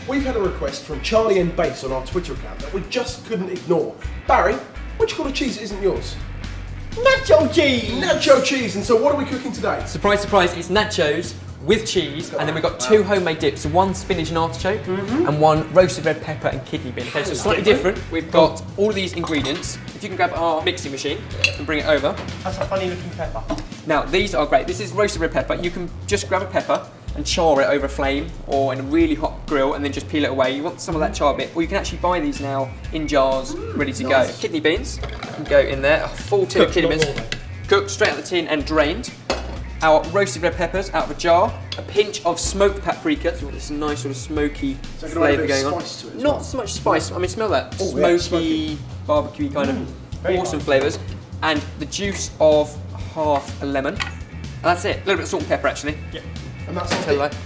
we've had a request from Charlie and Base on our Twitter account that we just couldn't ignore. Barry, what do you call a cheese that isn't yours? Nacho cheese! Nacho cheese, and so what are we cooking today? Surprise, surprise, it's nachos with cheese, and then we've got two homemade dips, so one spinach and artichoke, and one roasted red pepper and kidney bean. Okay, so slightly different. We've got all of these ingredients. If you can grab our mixing machine and bring it over. That's a funny looking pepper. Now, these are great. This is roasted red pepper. You can just grab a pepper and char it over a flame or in a really hot grill and then just peel it away. You want some of that char bit, or you can actually buy these now in jars, ready to go. Kidney beans can go in there, a full tin of kidney beans, cooked straight out of the tin and drained. Our roasted red peppers out of a jar, a pinch of smoked paprika, so this nice sort of smoky flavour going on. Not so much spice, I mean smell that, smoky, barbecue kind of awesome flavours, and the juice of half a lemon. And that's it, a little bit of salt and pepper actually. Yep. And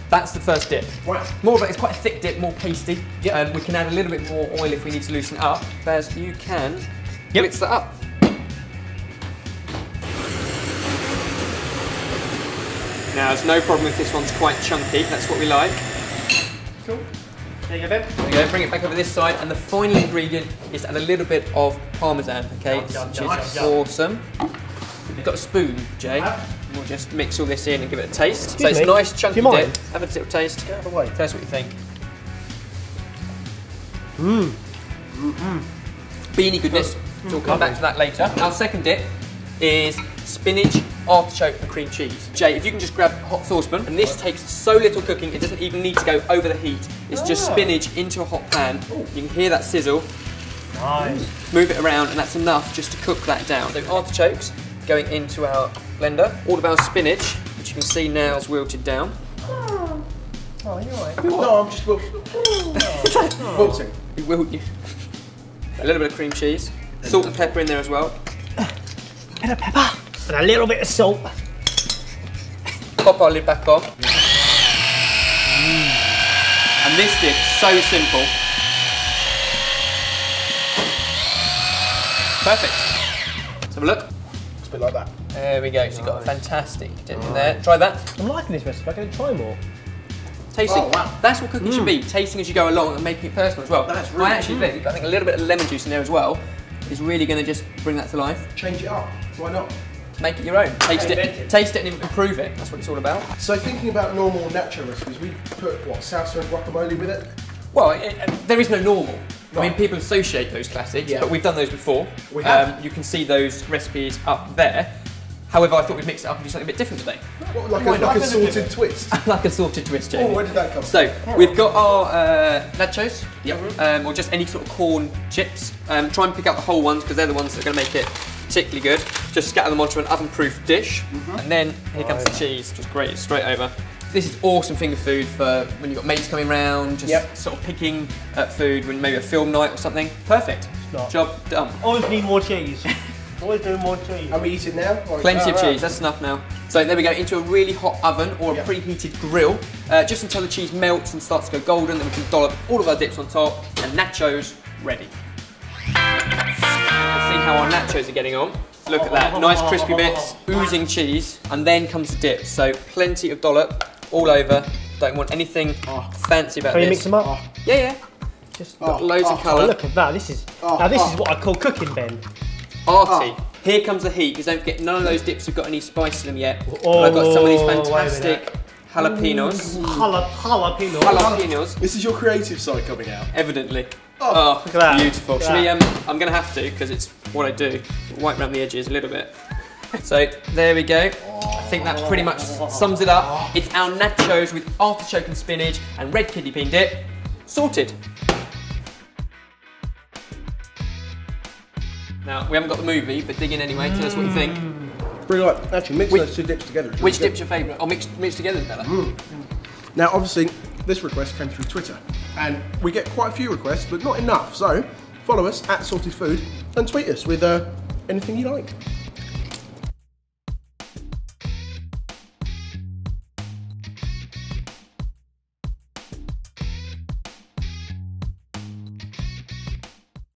that's the first dip. Wow. More of it, it's quite a thick dip, more pasty. Yep. We can add a little bit more oil if we need to loosen it up. Bears, you can mix that up. Now, there's no problem if this one's quite chunky, that's what we like. Cool. There you go, Ben. There we go, bring it back over this side, and the final ingredient is to add a little bit of parmesan, okay? Which is awesome. You've got a spoon, Jay. We'll just mix all this in and give it a taste. So it's a nice chunky dip. Have a little taste. Get out of the way. Tell us what you think. Beanie goodness. So we'll come back to that later. Our second dip is spinach, artichoke and cream cheese. Jay, if you can just grab a hot saucepan, and this takes so little cooking, it doesn't even need to go over the heat. It's just spinach into a hot pan. You can hear that sizzle. Nice. Move it around and that's enough just to cook that down. So artichokes going into our blender. All of our spinach, which you can see now is wilted down. Oh, you're right. No, I'm just wilting. You wilt you. A little bit of cream cheese. Salt and pepper in there as well. A bit of pepper. And a little bit of salt. Pop our lid back on. And this dip is so simple. Perfect. Let's have a look. It's a bit like that. There we go. So you've got a fantastic dip in there. Try that. I'm liking this recipe. I'm going to try more. Tasting. Oh, wow. That's what cooking should be. Tasting as you go along and making it personal as well. That's really I think a little bit of lemon juice in there as well is really going to just bring that to life. Change it up. Why not? Make it your own. Taste it and improve it. That's what it's all about. So thinking about normal nacho recipes, we put what, salsa and guacamole with it? Well, there is no normal. I mean, people associate those classics, but we've done those before. We have. You can see those recipes up there. However, I thought we'd mix it up and do something a bit different today. What, like a sorted twist? Like a sorted twist, Jamie. Oh, where did that come from? So, we've got our nachos, or just any sort of corn chips. Try and pick out the whole ones because they're the ones that are going to make it particularly good. Just scatter them onto an oven-proof dish, and then here comes the cheese. Just grate it straight over. This is awesome finger food for when you've got mates coming round, just sort of picking at food when maybe a film night or something. Perfect. Job done. Always need more cheese. Always doing more cheese. Are we eating now? Plenty of cheese, that's enough now. So there we go, into a really hot oven or a preheated grill, just until the cheese melts and starts to go golden, then we can dollop all of our dips on top, and nachos ready. Let's see how our nachos are getting on. Look at that, nice crispy bits, oozing cheese, and then comes the dip. So plenty of dollop all over. Don't want anything fancy about this. Can you mix them up? Yeah. Just got loads of colour. Look at that, this is what I call cooking, Ben. Arty. Here comes the heat, because don't forget, none of those dips have got any spice in them yet. But I've got some of these fantastic jalapenos. Jalapenos. This is your creative side coming out. Evidently. Oh, look at that. Beautiful. I'm going to have to, because it's what I do. Wipe around the edges a little bit. So, there we go. I think that pretty much sums it up. It's our nachos with artichoke and spinach and red kidney bean dip. Sorted. Now, we haven't got the movie, but dig in anyway, tell us what you think. Really like, actually, mix those two dips together. Which dip's your favourite? Or mixed together is better? Now, obviously, this request came through Twitter, and we get quite a few requests, but not enough. So, follow us at Sorted Food and tweet us with anything you like.